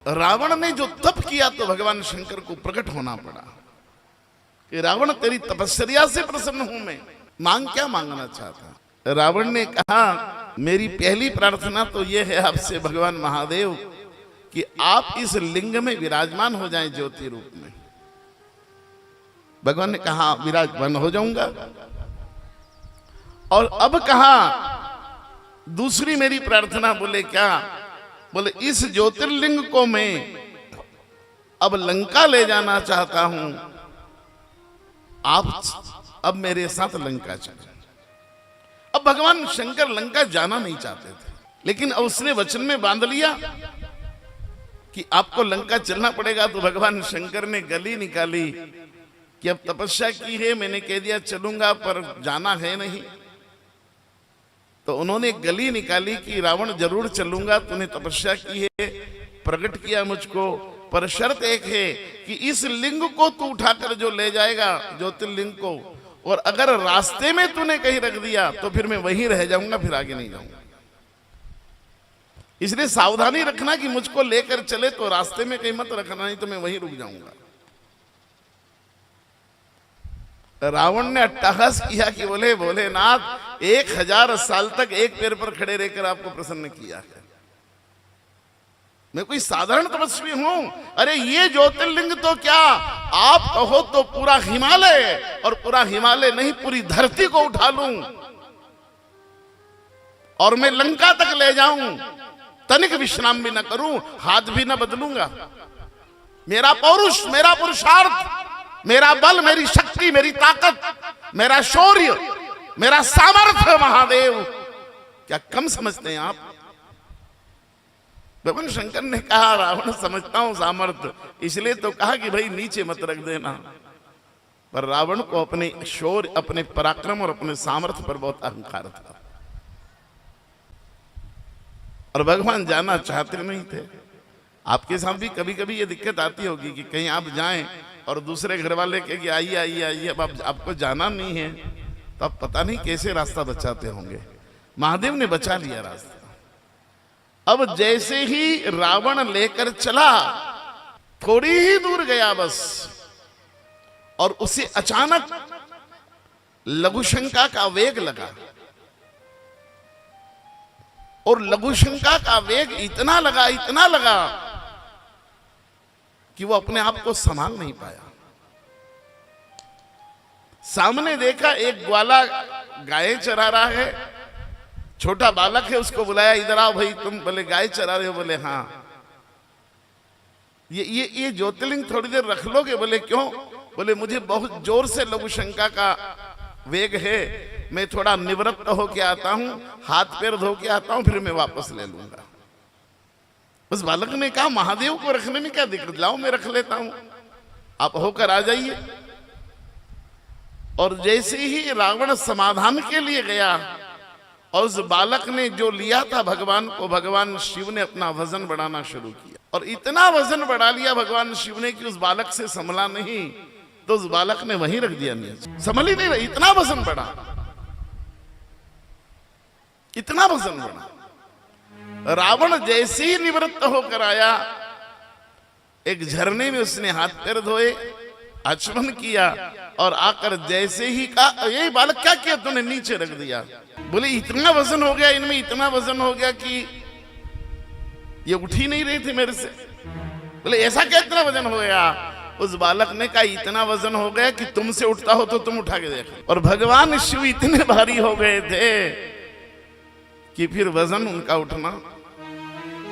रावण ने जो तप किया तो भगवान शंकर को प्रकट होना पड़ा कि रावण तेरी तपस्या से प्रसन्न हूं मैं, मांग क्या मांगना चाहता। रावण ने कहा मेरी पहली प्रार्थना तो यह है आपसे भगवान महादेव कि आप इस लिंग में विराजमान हो जाएं ज्योति रूप में। भगवान ने कहा विराजमान हो जाऊंगा। और अब कहा दूसरी मेरी प्रार्थना, बोले क्या? बोले इस ज्योतिर्लिंग को मैं अब लंका ले जाना चाहता हूं, आप अब मेरे साथ लंका चले। अब भगवान शंकर लंका जाना नहीं चाहते थे, लेकिन अब उसने वचन में बांध लिया कि आपको लंका चलना पड़ेगा। तो भगवान शंकर ने गली निकाली कि अब तपस्या की है, मैंने कह दिया चलूंगा पर जाना है नहीं। तो उन्होंने गली निकाली कि रावण जरूर चलूंगा, तूने तपस्या की है, प्रकट किया मुझको, पर शर्त एक है कि इस लिंग को तू उठाकर जो ले जाएगा ज्योतिर्लिंग को, और अगर रास्ते में तूने कहीं रख दिया तो फिर मैं वहीं रह जाऊंगा, फिर आगे नहीं जाऊंगा। इसलिए सावधानी रखना कि मुझको लेकर चले तो रास्ते में कहीं मत रखना, नहीं तो मैं वहीं रुक जाऊंगा। रावण ने अट्टहास किया कि बोले भोलेनाथ 1000 साल तक एक पैर पर खड़े रहकर आपको प्रसन्न किया है, मैं कोई साधारण तपस्वी हूं? अरे ये ज्योतिर्लिंग तो क्या आप कहो तो पूरा हिमालय, और पूरा हिमालय नहीं पूरी धरती को उठा लूं और मैं लंका तक ले जाऊं, तनिक विश्राम भी न करूं, हाथ भी न बदलूंगा। मेरा पौरुष, मेरा पुरुषार्थ, मेरा बल, मेरी शक्ति, मेरी ताकत, मेरा शौर्य, मेरा सामर्थ्य महादेव क्या कम समझते हैं आप? भगवान शंकर ने कहा रावण समझता हूं सामर्थ्य, इसलिए तो कहा कि भाई नीचे मत रख देना। पर रावण को अपने शौर्य, अपने पराक्रम और अपने सामर्थ्य पर बहुत अहंकार था, और भगवान जाना चाहते नहीं थे। आपके साथ भी कभी कभी ये दिक्कत आती होगी कि कहीं आप जाएं और दूसरे घर वाले कहे कि आइए आइए आइए, अब आपको जाना नहीं है, तो आप पता नहीं कैसे रास्ता बचाते होंगे। महादेव ने बचा लिया रास्ता। अब जैसे ही रावण लेकर चला, थोड़ी ही दूर गया बस, और उसे अचानक लघुशंका का वेग लगा, और लघुशंका का वेग इतना लगा कि वो अपने आप को संभाल नहीं पाया। सामने देखा एक ग्वाला गाय चरा रहा है, छोटा बालक है, उसको बुलाया, इधर आओ भाई, तुम बोले गाय चरा रहे हो? बोले हाँ। ये ज्योतिर्लिंग थोड़ी देर रख लोगे? बोले क्यों? बोले मुझे बहुत जोर से लघुशंका का वेग है, मैं थोड़ा निवृत्त होके आता हूं, हाथ पैर धो के आता हूं, फिर मैं वापस ले लूंगा। उस बालक ने कहा महादेव को रखने में क्या दिक्कत, लाओ मैं रख लेता हूं, आप होकर आ जाइए। और जैसे ही रावण समाधान के लिए गया, और उस बालक ने जो लिया था भगवान को, भगवान शिव ने अपना वजन बढ़ाना शुरू किया, और इतना वजन बढ़ा लिया भगवान शिव ने कि उस बालक से संभला नहीं, तो उस बालक ने वहीं रख दिया, संभल ही नहीं रही, इतना वजन बढ़ा, इतना वजन बढ़ा। रावण जैसे ही निवृत्त होकर आया, एक झरने में उसने हाथ पैर धोए, आचमन किया, और आकर जैसे ही कहा ये बालक क्या किया तूने, नीचे रख दिया। बोले इतना वजन हो गया इनमें, इतना वजन हो गया कि ये उठ ही नहीं रहे थे मेरे से। बोले ऐसा क्या इतना वजन हो गया? उस बालक ने कहा इतना वजन हो गया कि तुमसे उठता हो तो तुम उठा के देखो। और भगवान शिव इतने भारी हो गए थे कि फिर वजन उनका उठना